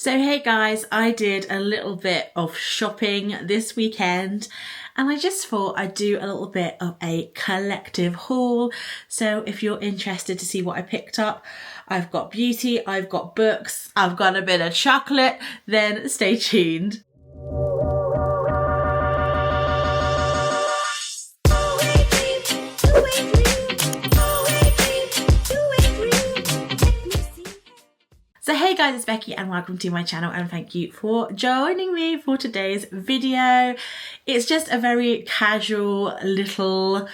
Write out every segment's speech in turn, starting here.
So hey guys, I did a little bit of shopping this weekend and I just thought I'd do a little bit of a collective haul. So if you're interested to see what I picked up, I've got beauty, I've got books, I've got a bit of chocolate, then stay tuned. So hey guys, it's Becky and welcome to my channel and thank you for joining me for today's video. It's just a very casual little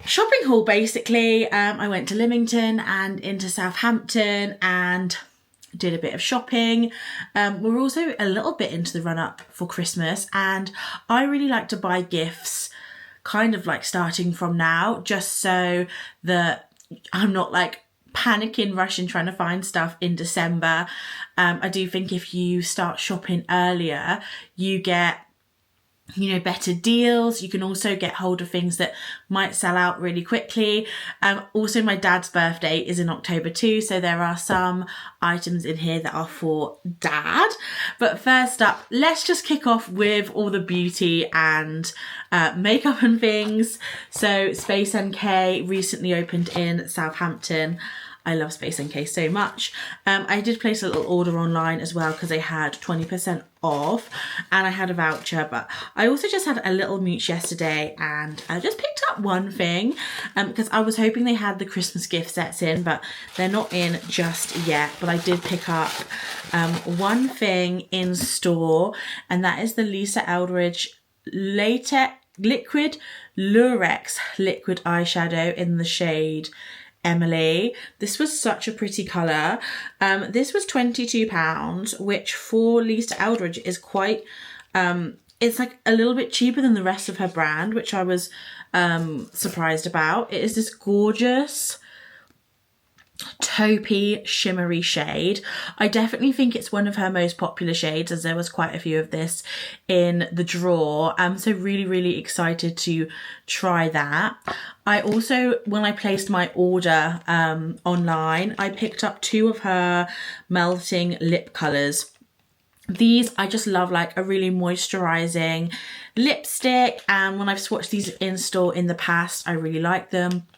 shopping haul basically. I went to Lymington and into Southampton and did a bit of shopping. We're also a little bit into the run up for Christmas and I really like to buy gifts kind of like starting from now, just so that I'm not like panicking, rushing, trying to find stuff in December. I do think if you start shopping earlier, you get, better deals. You can also get hold of things that might sell out really quickly. Also, my dad's birthday is in October too, so there are some items in here that are for dad. But first up, let's just kick off with all the beauty and makeup and things. So Space NK recently opened in Southampton. I love Space NK so much. I did place a little order online as well because they had 20% off and I had a voucher, but I also just had a little mooch yesterday and I just picked up one thing because I was hoping they had the Christmas gift sets in, but they're not in just yet. But I did pick up one thing in store, and that is the Lisa Eldridge Liquid Lurex liquid eyeshadow in the shade Emily. This was such a pretty colour. This was £22, which for Lisa Eldridge is quite, it's like a little bit cheaper than the rest of her brand, which I was surprised about. It is this gorgeous taupey shimmery shade. I definitely think it's one of her most popular shades, as there was quite a few of this in the drawer. I'm so really excited to try that. I also, when I placed my order online, I picked up two of her melting lip colours. These I just love, like a really moisturising lipstick, and when I've swatched these in store in the past, I really like them.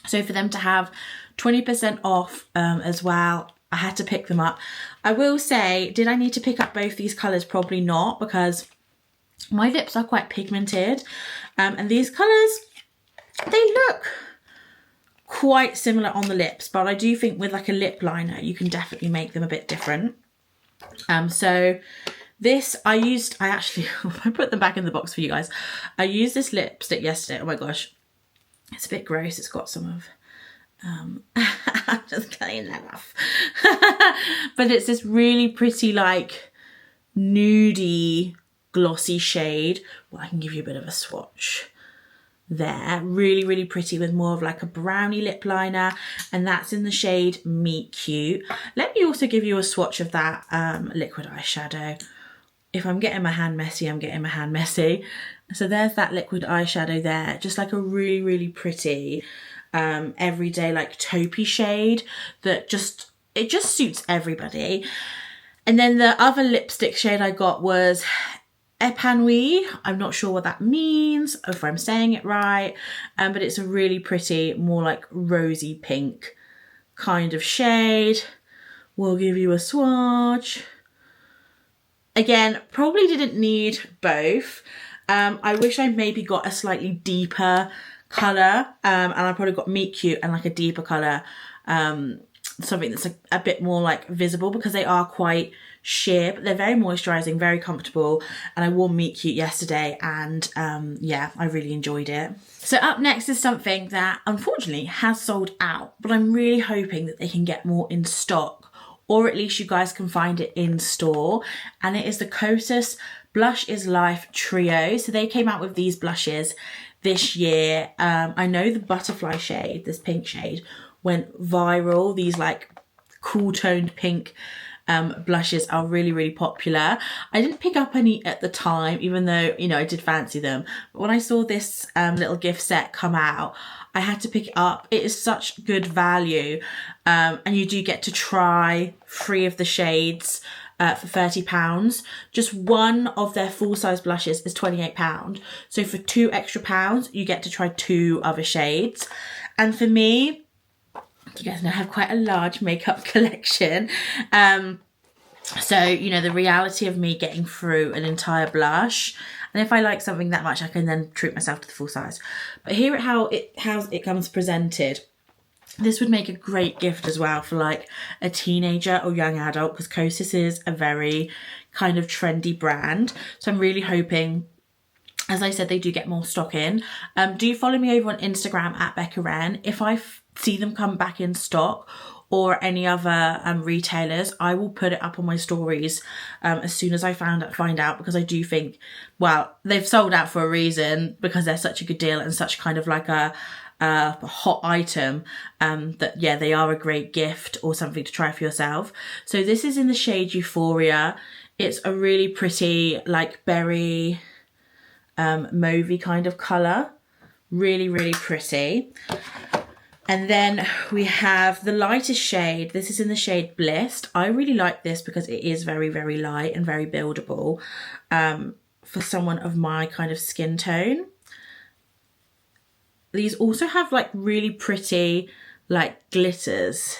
So for them to have 20% off as well, I had to pick them up. I will say, did I need to pick up both these colours? Probably not, because my lips are quite pigmented and these colours, they look quite similar on the lips, but I do think with like a lip liner you can definitely make them a bit different. So this I actually I put them back in the box for you guys. I used this lipstick yesterday. Oh my gosh, it's a bit gross. It's got some of I'm just cutting that off. But it's this really pretty like nudie glossy shade. Well, I can give you a bit of a swatch there. Really pretty, with more of like a brownie lip liner, and that's in the shade Meet Cute. Let me also give you a swatch of that liquid eyeshadow. If I'm getting my hand messy, I'm getting my hand messy. So there's that liquid eyeshadow there, just like a really pretty everyday like taupey shade that just suits everybody. And then the other lipstick shade I got was Épanoui. I'm not sure what that means, or if I'm saying it right, but it's a really pretty, more like rosy pink kind of shade. We'll give you a swatch. Again, probably didn't need both. I wish I maybe got a slightly deeper colour, and I probably got Meet Cute and like a deeper colour, something that's a bit more like visible, because they are quite sheer, but they're very moisturising, very comfortable. And I wore Meet Cute yesterday and yeah, I really enjoyed it. So up next is something that unfortunately has sold out, but I'm really hoping that they can get more in stock, or at least you guys can find it in store. And it is the Kosas Blush is Life Trio. So they came out with these blushes this year. I know the butterfly shade, this pink shade, went viral. These like cool toned pink blushes are really popular. I didn't pick up any at the time, even though, I did fancy them. But when I saw this little gift set come out, I had to pick it up. It is such good value. And you do get to try 3 of the shades for £30. Just one of their full-size blushes is £28. So for £2 extra, you get to try 2 other shades. And for me, you guys know I have quite a large makeup collection. So, you know, the reality of me getting through an entire blush, and if I like something that much, I can then treat myself to the full size. But here how it comes presented. This would make a great gift as well for like a teenager or young adult, because Kosas is a very kind of trendy brand. So I'm really hoping, as I said, they do get more stock in. Do follow me over on Instagram at Becca Wren. If I see them come back in stock, or any other retailers, I will put it up on my stories as soon as I find out, because I do think, well, they've sold out for a reason, because they're such a good deal and such kind of like a hot item, that yeah, they are a great gift or something to try for yourself. So this is in the shade Euphoria. It's a really pretty like berry mauvey kind of colour. Really, really pretty. And then we have the lightest shade. This is in the shade Blissed. I really like this because it is very, very light and very buildable for someone of my kind of skin tone. These also have like really pretty like glitters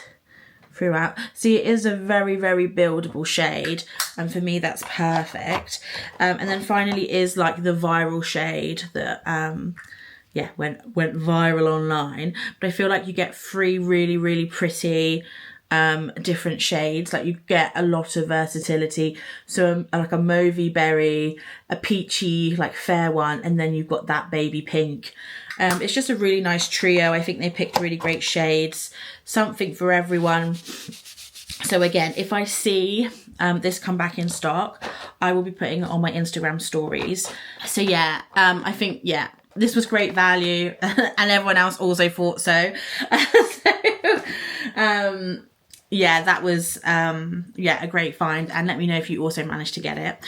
throughout. See, it is a very, very buildable shade, and for me that's perfect. And then finally is like the viral shade that yeah, went viral online. But I feel like you get 3 really, really pretty different shades. Like you get a lot of versatility. So like a mauvey berry, a peachy like fair one, and then you've got that baby pink. It's just a really nice trio. I think they picked really great shades, something for everyone. So again, if I see this come back in stock, I will be putting it on my Instagram stories. So yeah, I think, yeah, this was great value and everyone else also thought so. Yeah, that was, yeah, a great find. And let me know if you also managed to get it.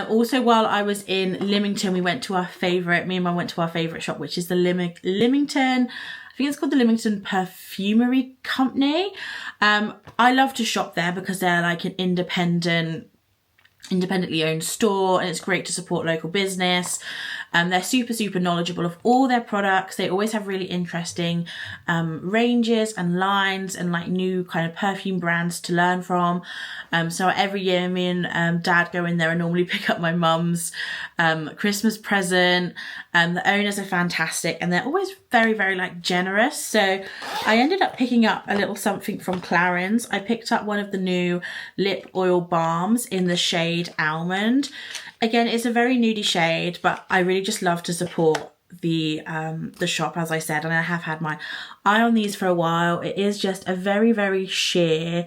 Also, while I was in Lymington, me and Mum went to our favourite shop, which is the Lymington, I think it's called the Lymington Perfumery Company. I love to shop there because they're like an independently owned store, and it's great to support local business. They're super, super knowledgeable of all their products. They always have really interesting ranges and lines and like new kind of perfume brands to learn from. So every year me and Dad go in there and normally pick up my mum's Christmas present. The owners are fantastic and they're always very, very like generous. So I ended up picking up a little something from Clarens. I picked up one of the new lip oil balms in the shade Almond. Again, it's a very nudie shade, but I really just love to support the shop, as I said, and I have had my eye on these for a while. It is just a very, very sheer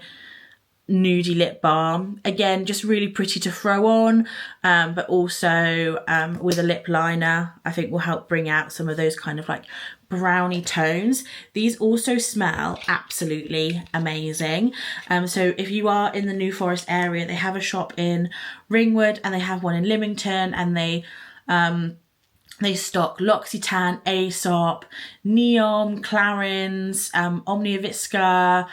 nudie lip balm. Again, just really pretty to throw on, but also with a lip liner, I think will help bring out some of those kind of like brownie tones. These also smell absolutely amazing. So if you are in the New Forest area, they have a shop in Ringwood and they have one in Lymington, and they stock L'Occitane, Aesop, Neom, Clarens, Omnia Visca,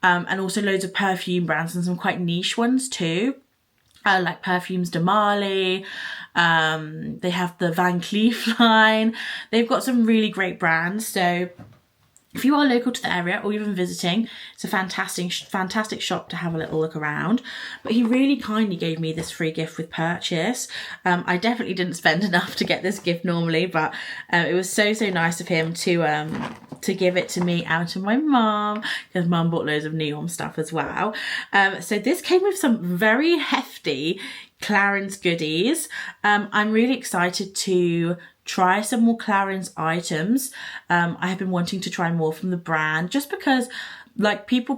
and also loads of perfume brands and some quite niche ones too. Like Perfumes de Marly, they have the Van Cleef line. They've got some really great brands. So if you are local to the area or even visiting, it's a fantastic shop to have a little look around. But he really kindly gave me this free gift with purchase. I definitely didn't spend enough to get this gift normally, but it was so nice of him to give it to me out of my mum, because mum bought loads of Neom stuff as well. So this came with some very hefty Clarens goodies. I'm really excited to try some more Clarens items. I have been wanting to try more from the brand, just because like people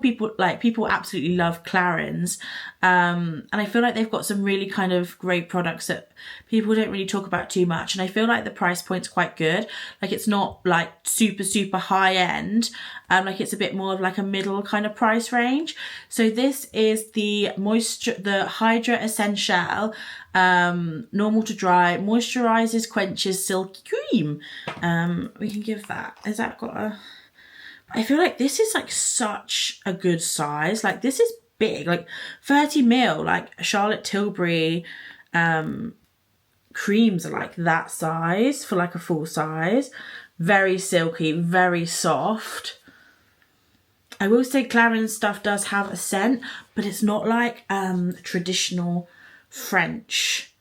absolutely love Clarens, and I feel like they've got some really kind of great products that people don't really talk about too much, and I feel like the price point's quite good. Like it's not like super high end, like it's a bit more of like a middle kind of price range. So this is the Hydra Essential normal to dry, moisturizes, quenches, silky cream. We can give that. Has that got a... I feel like this is like such a good size. Like this is big, like 30 ml, like Charlotte Tilbury creams are like that size for like a full size. Very silky, very soft. I will say Clarens stuff does have a scent, but it's not like traditional French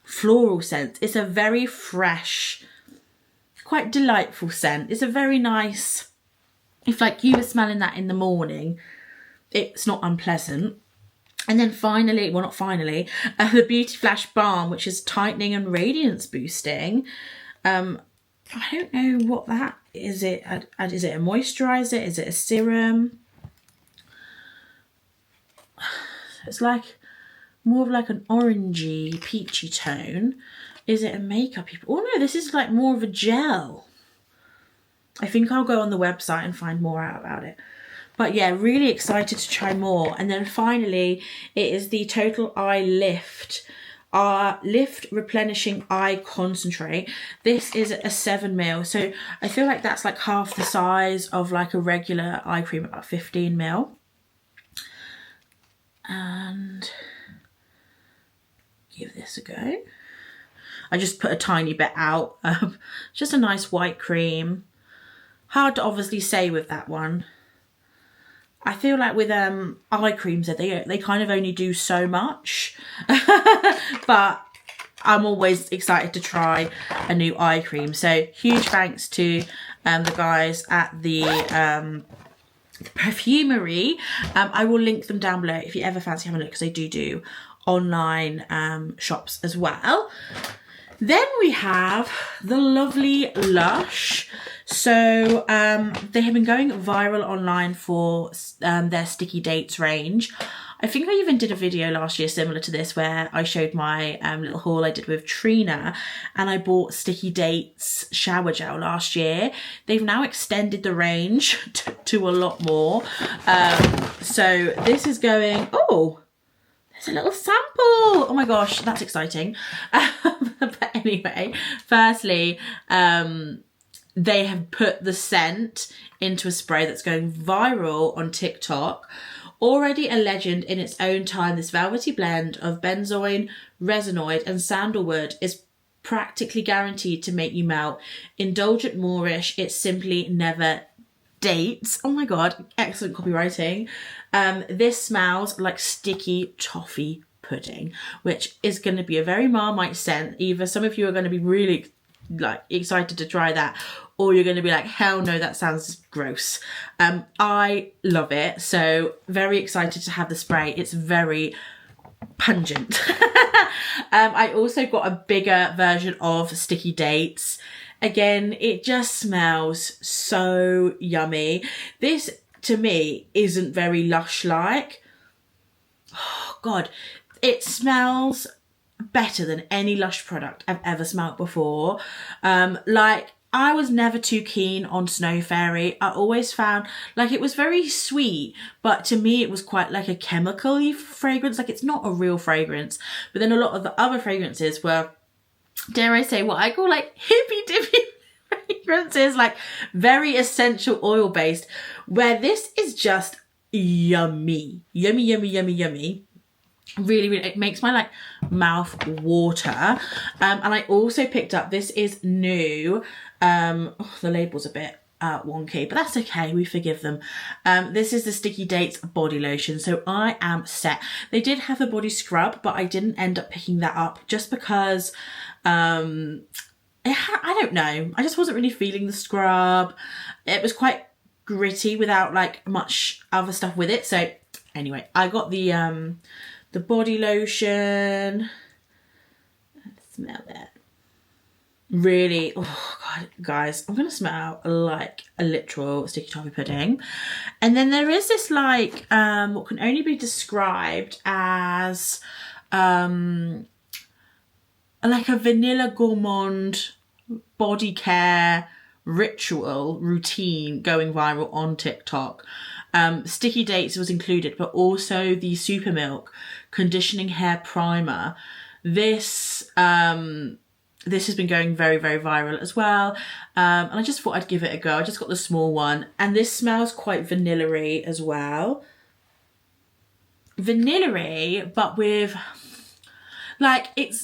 floral scent. It's a very fresh, quite delightful scent. It's a very nice, if like you were smelling that in the morning, it's not unpleasant. And then finally, well not finally, the Beauty Flash Balm, which is tightening and radiance boosting. I don't know what that is. Is it a moisturizer? Is it a serum? It's like more of like an orangey, peachy tone. Is it a makeup? Oh no, this is like more of a gel. I think I'll go on the website and find more out about it. But yeah, really excited to try more. And then finally, it is the Total Eye Lift. Lift Replenishing Eye Concentrate. This is a 7ml. So I feel like that's like half the size of like a regular eye cream, about 15ml. And give this a go. I just put a tiny bit out. Just a nice white cream. Hard to obviously say with that one. I feel like with eye creams that they kind of only do so much. But I'm always excited to try a new eye cream. So huge thanks to the guys at the Perfumery. I will link them down below if you ever fancy having a look, because they do online shops as well. Then we have the lovely Lush. So they have been going viral online for their Sticky Dates range. I think I even did a video last year similar to this where I showed my little haul I did with Trina, and I bought Sticky Dates shower gel last year. They've now extended the range to a lot more. So this is going, oh, there's a little sample. Oh my gosh, that's exciting. But anyway, firstly, they have put the scent into a spray that's going viral on TikTok. Already a legend in its own time, this velvety blend of benzoin, resinoid and sandalwood is practically guaranteed to make you melt. Indulgent Moorish, it simply never dates. Oh my god, excellent copywriting. This smells like sticky toffee pudding, which is going to be a very Marmite scent. Either some of you are going to be really like excited to try that, or you're going to be like, hell no, that sounds gross. I love it, so very excited to have the spray. It's very pungent. I also got a bigger version of Sticky Dates. Again, it just smells so yummy. This to me isn't very Lush like. Oh god, it smells better than any Lush product I've ever smelled before. Like, I was never too keen on Snow Fairy. I always found like it was very sweet, but to me it was quite like a chemical-y fragrance. Like, it's not a real fragrance. But then a lot of the other fragrances were, dare I say, what I call like hippy-dippy fragrances, like very essential oil based, where this is just yummy. Yummy, yummy, yummy, yummy. Really, really, it makes my like mouth water. And I also picked up, this is new. The label's a bit wonky, but that's okay, we forgive them. This is the Sticky Dates body lotion, so I am set. They did have a body scrub, but I didn't end up picking that up just because I don't know, I just wasn't really feeling the scrub. It was quite gritty without like much other stuff with it. So anyway, I got the body lotion. Let's smell that. Really, oh god, guys, I'm gonna smell like a literal sticky toffee pudding. And then there is this like what can only be described as like a vanilla gourmand body care ritual routine going viral on TikTok. Sticky Dates was included, but also the Super Milk conditioning hair primer. This has been going very, very viral as well. And I just thought I'd give it a go. I just got the small one, and this smells quite vanilla-y as well. vanilla-y, but with like, it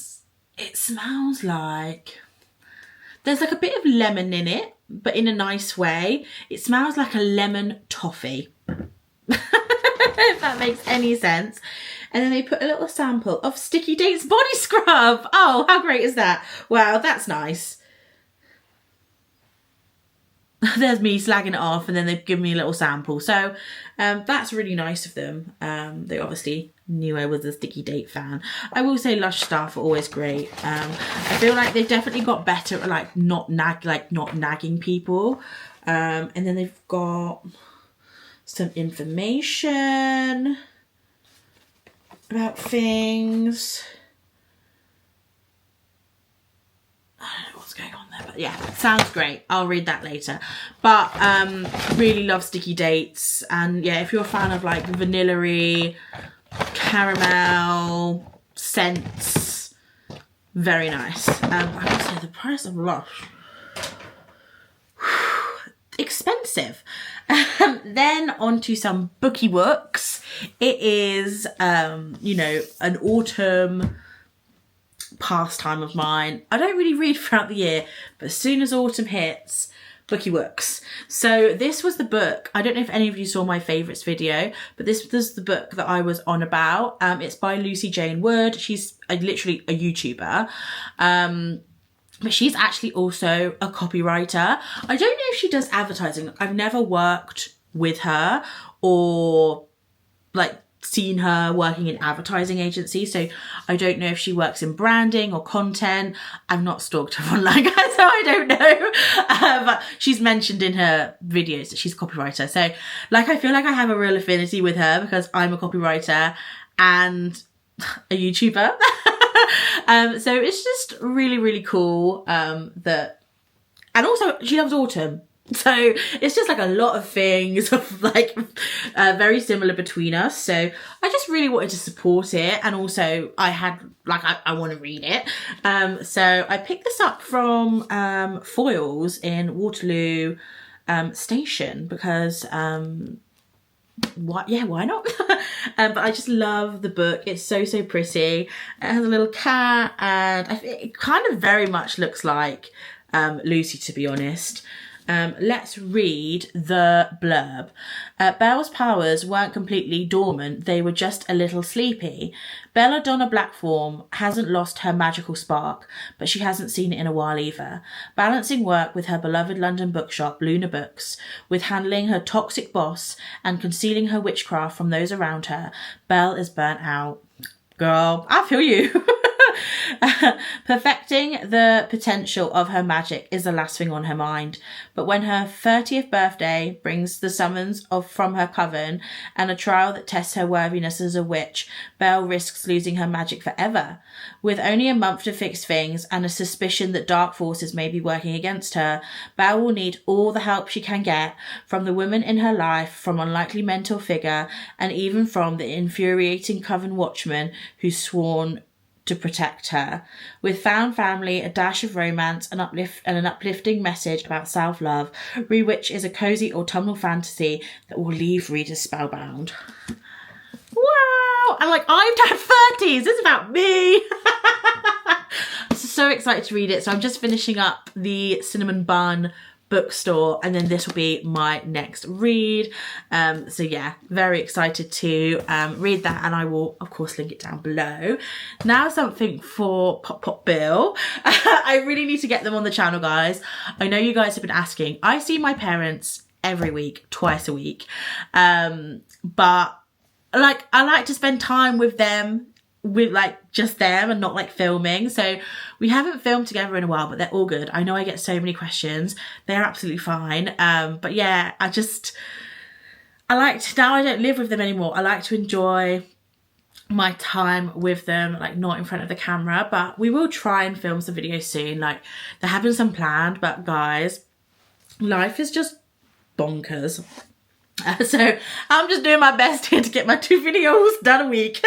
smells like there's like a bit of lemon in it, but in a nice way. It smells like a lemon toffee. If that makes any sense. And then they put a little sample of Sticky Dates body scrub. Oh, how great is that? Wow, that's nice. There's me slagging it off, and then they've given me a little sample. So that's really nice of them. They obviously knew I was a Sticky Date fan. I will say Lush staff are always great. I feel like they've definitely got better at like not nagging people. And then they've got some information about things. I don't know what's going on there, but yeah, sounds great. I'll read that later. But really love Sticky Dates, and yeah, if you're a fan of like vanilla-y, caramel scents, very nice. I would say the price of Lush, expensive. Then on to some booky books. It is you know, an autumn pastime of mine. I don't really read throughout the year, but as soon as autumn hits, booky books. So this was the book, I don't know if any of you saw my favourites video, but this was the book that I was on about. It's by Lucy Jane Wood. She's literally a YouTuber, but she's actually also a copywriter. I don't know if she does advertising. I've never worked with her or like seen her working in advertising agency, so I don't know if she works in branding or content. I've not stalked her online, so I don't know. But she's mentioned in her videos that she's a copywriter, so like I feel like I have a real affinity with her because I'm a copywriter and a YouTuber. So it's just really, really cool that, and also she loves autumn. So it's just like a lot of things like very similar between us. So I just really wanted to support it, and also I had like I want to read it. So I picked this up from Foyles in Waterloo Station because why not? But I just love the book. It's so pretty. It has a little cat, and it kind of very much looks like Lucy, to be honest. Let's read the blurb. Belle's powers weren't completely dormant, they were just a little sleepy. Belladonna Blackthorn hasn't lost her magical spark, but she hasn't seen it in a while either. Balancing work with her beloved London bookshop, Luna Books, with handling her toxic boss and concealing her witchcraft from those around her, Belle is burnt out. Girl, I feel you. Perfecting the potential of her magic is the last thing on her mind. But when her 30th birthday brings the summons from her coven and a trial that tests her worthiness as a witch, Belle risks losing her magic forever. With only a month to fix things and a suspicion that dark forces may be working against her, Belle will need all the help she can get from the women in her life, from unlikely mentor figure, and even from the infuriating coven watchman who's sworn to protect her. With found family, a dash of romance, and an uplifting message about self-love, Rewitch is a cozy autumnal fantasy that will leave readers spellbound. Wow! And like, I've had 30s, it's about me! I'm so excited to read it. So I'm just finishing up the Cinnamon Bun bookstore, and then this will be my next read. So yeah, very excited to read that, and I will of course link it down below. Now something for Pop Bill. I really need to get them on the channel, guys. I know you guys have been asking. I see my parents every week, twice a week, but like I like to spend time with them, with like just them and not like filming. So we haven't filmed together in a while, but they're all good. I know I get so many questions. They're absolutely fine. But yeah, I like to, now I don't live with them anymore, I like to enjoy my time with them, like not in front of the camera. But we will try and film some videos soon. Like there have been some planned, but guys, life is just bonkers. better. So I'm just doing my best here to get my 2 videos done a week.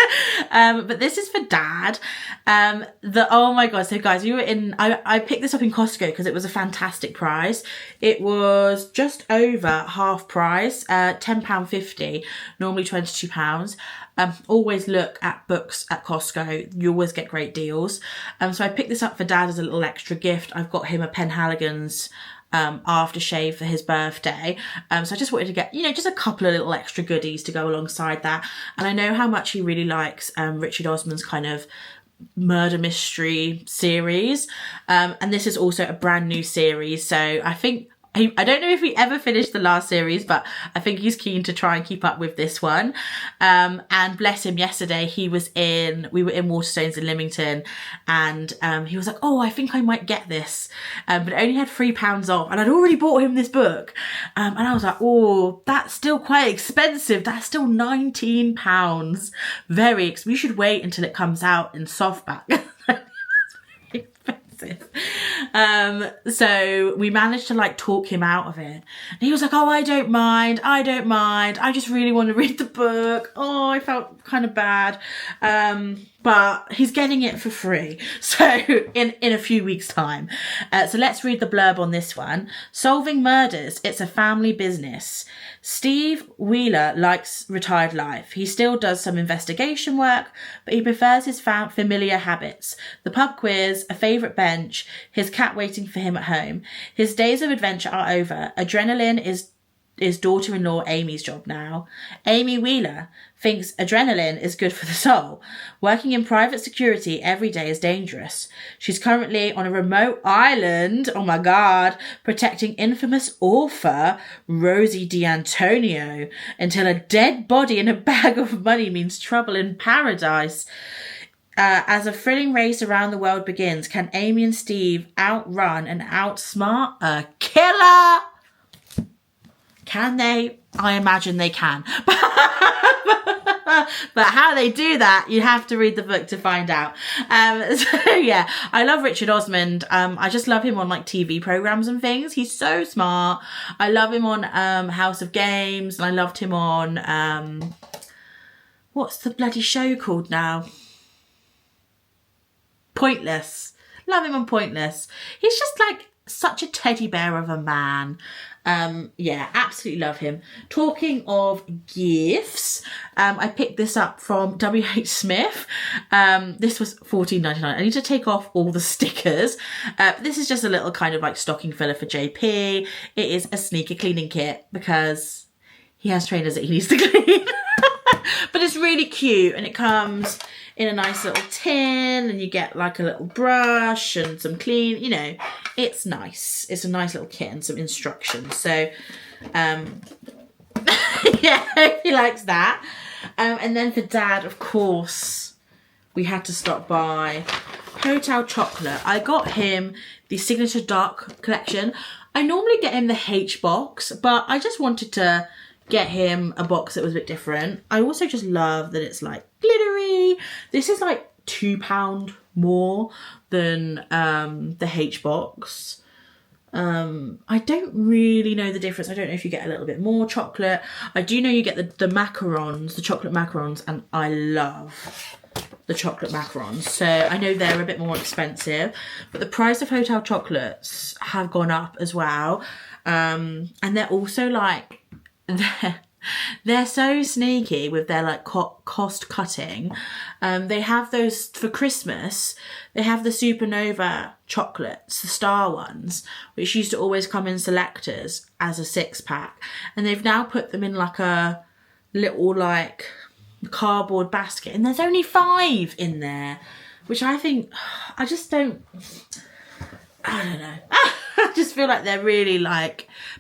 But this is for Dad. Oh my God. So guys, I picked this up in Costco because it was a fantastic price. It was just over half price, £10.50, normally £22. Always look at books at Costco. You always get great deals. So I picked this up for Dad as a little extra gift. I've got him a Penhaligon's aftershave for his birthday. So I just wanted to get, just a couple of little extra goodies to go alongside that. And I know how much he really likes Richard Osman's kind of murder mystery series. And this is also a brand new series. So I think I don't know if we ever finished the last series, but I think he's keen to try and keep up with this one. And bless him, yesterday we were in Waterstones in Lymington, and he was like, oh, I think I might get this. But it only had £3 off, and I'd already bought him this book. And I was like, oh, that's still quite expensive. That's still £19. We should wait until it comes out in softback. So we managed to talk him out of it, and he was like, oh, I don't mind, I just really want to read the book. Oh, I felt kind of bad, but he's getting it for free, so in a few weeks time. So let's read the blurb on this one. Solving murders, it's a family business. Steve Wheeler likes retired life. He still does some investigation work, but he prefers his familiar habits. The pub quiz, a favourite bench, his cat waiting for him at home. His days of adventure are over. Adrenaline is daughter-in-law Amy's job now. Amy Wheeler thinks adrenaline is good for the soul. Working in private security every day is dangerous. She's currently on a remote island, oh my God, protecting infamous author Rosie D'Antonio until a dead body and a bag of money means trouble in paradise. As a thrilling race around the world begins, can Amy and Steve outrun and outsmart a killer? Can they? I imagine they can. But how they do that, you have to read the book to find out. So yeah, I love Richard Osman. I just love him on TV programs and things. He's so smart. I love him on House of Games, and I loved him on what's the bloody show called now? Pointless. Love him on Pointless. He's just such a teddy bear of a man. Yeah, absolutely love him. Talking of gifts, I picked this up from WH Smith. This was $14.99. I need to take off all the stickers. This is just a little kind of stocking filler for JP. It is a sneaker cleaning kit because he has trainers that he needs to clean. But it's really cute, and it comes in a nice little tin, and you get a little brush and some clean, it's nice. It's a nice little kit and some instructions. So, yeah, he likes that. And then for Dad, of course, we had to stop by Hotel Chocolate. I got him the Signature Dark collection. I normally get him the H box, but I just wanted to get him a box that was a bit different. I also just love that it's glittery. This is £2 more than the H box. I don't really know the difference. I don't know if you get a little bit more chocolate. I do know you get the macarons, the chocolate macarons, and I love the chocolate macarons. So I know they're a bit more expensive, but the price of Hotel Chocolates have gone up as well. And they're also they're so sneaky with their cost cutting. They have those for Christmas. They have the Supernova chocolates, the star ones, which used to always come in selectors as a 6-pack, and they've now put them in a little cardboard basket, and there's only 5 in there, which I think I don't know. I just feel like they're really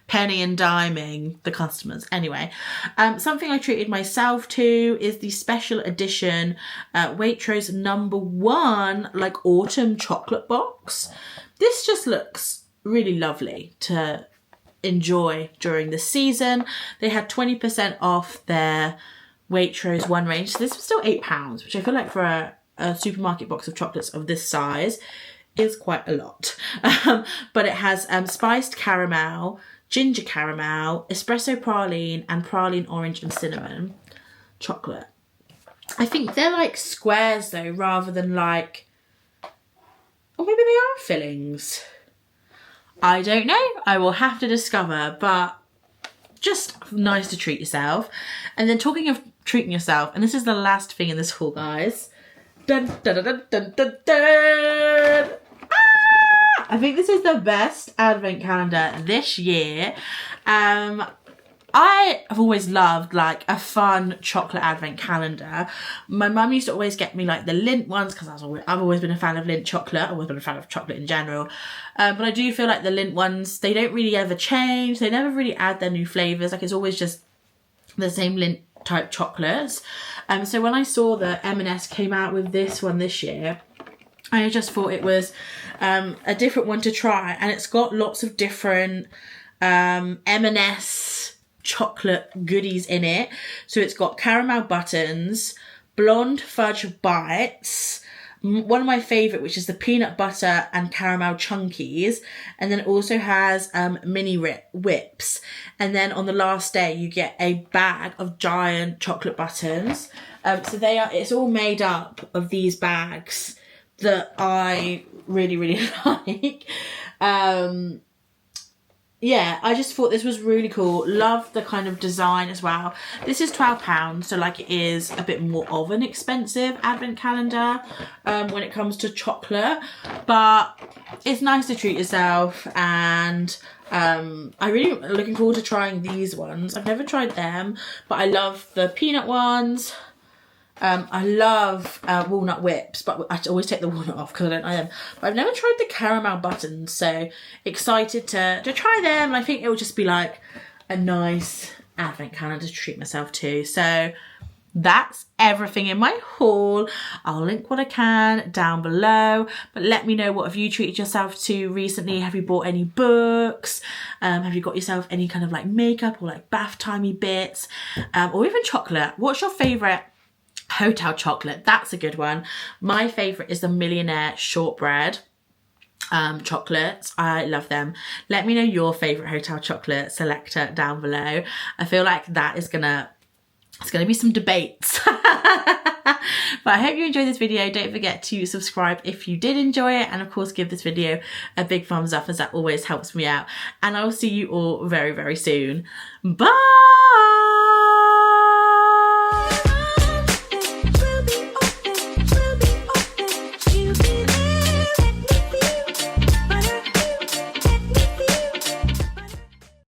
penny and diming the customers. Anyway, something I treated myself to is the special edition Waitrose #1 autumn chocolate box. This just looks really lovely to enjoy during the season. They had 20% off their Waitrose 1 range. So this was still £8, which I feel like for a supermarket box of chocolates of this size is quite a lot. But it has spiced caramel, ginger caramel, espresso praline, and praline orange and cinnamon chocolate. I think they're like squares though, rather than like, or maybe they are fillings. I don't know. I will have to discover, but just nice to treat yourself. And then talking of treating yourself, and this is the last thing in this haul, guys. Dun, dun, dun, dun, dun, dun, dun. Ah! I think this is the best advent calendar this year. I have always loved like a fun chocolate advent calendar. My mum used to always get me like the Lindt ones because I've always been a fan of Lindt chocolate. I've always been a fan of chocolate in general. But I do feel like the Lindt ones, they don't really ever change. They never really add their new flavours. Like it's always just the same Lindt type chocolates. So when I saw that M&S came out with this one this year, I just thought it was a different one to try. And it's got lots of different M&S chocolate goodies in it. So it's got caramel buttons, blonde fudge bites, one of my favourite, which is the peanut butter and caramel chunkies, and then it also has mini whips. And then on the last day you get a bag of giant chocolate buttons. So it's all made up of these bags that I really, really like. Yeah, I just thought this was really cool. Love the kind of design as well. This is £12, so like it is a bit more of an expensive advent calendar when it comes to chocolate. But it's nice to treat yourself, and I really am looking forward to trying these ones. I've never tried them, but I love the peanut ones. I love walnut whips, but I always take the walnut off because I don't like them. But I've never tried the caramel buttons, so excited to try them. I think it will just be like a nice advent calendar to treat myself to. So that's everything in my haul. I'll link what I can down below, but let me know, what have you treated yourself to recently? Have you bought any books? Have you got yourself any kind of like makeup or like bath timey bits, or even chocolate? What's your favourite hotel chocolate? That's a good one. My favourite is the Millionaire Shortbread chocolates. I love them. Let me know your favourite hotel chocolate selector down below. I feel like that is it's gonna be some debates. But I hope you enjoyed this video. Don't forget to subscribe if you did enjoy it, and of course give this video a big thumbs up, as that always helps me out. And I will see you all very, very soon. Bye.